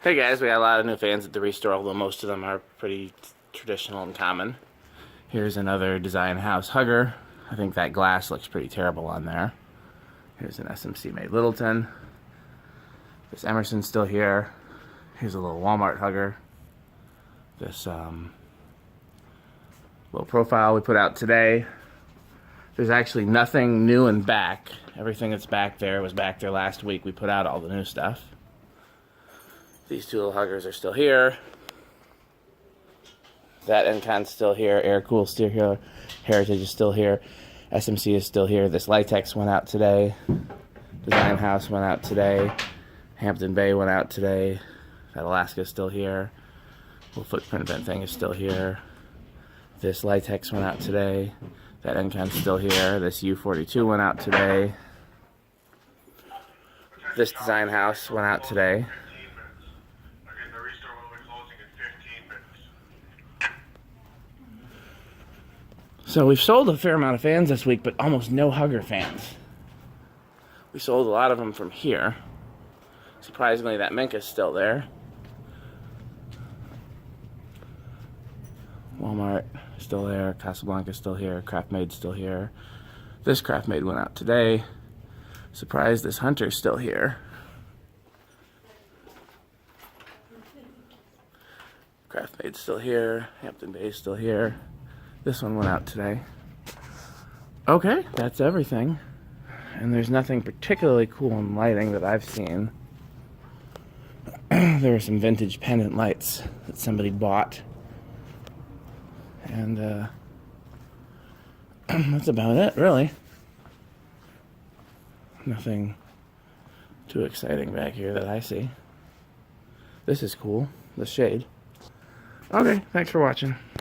Hey guys, we got a lot of new fans at the restore, although most of them are pretty traditional and common. Here's another design house hugger. I think that glass looks pretty terrible on there. Here's an SMC made Littleton. This Emerson's still here. Here's a little Walmart hugger. This low profile we put out today. There's actually nothing new and back. Everything that's back there was back there last week. We put out all the new stuff. These two little huggers are still here. That Encon's still here. Air Cool still here. Heritage is still here. SMC is still here. This Litex went out today. Design House went out today. Hampton Bay went out today. That Alaska is still here. Little footprint vent thing is still here. This Litex went out today. That Encon's still here. This U42 went out today. This Design House went out today. So we've sold a fair amount of fans this week, but almost no hugger fans. We sold a lot of them from here. Surprisingly, that Minka's still there. Walmart still there. Casablanca's still here. Craft Made's still here. This Craft Made went out today. Surprised this Hunter's still here. Craft Made's still here. Hampton Bay's still here. This one went out today. Okay, that's everything. And there's nothing particularly cool in lighting that I've seen. There are some vintage pendant lights that somebody bought. And that's about it, really. Nothing too exciting back here that I see. This is cool, the shade. Okay, thanks for watching.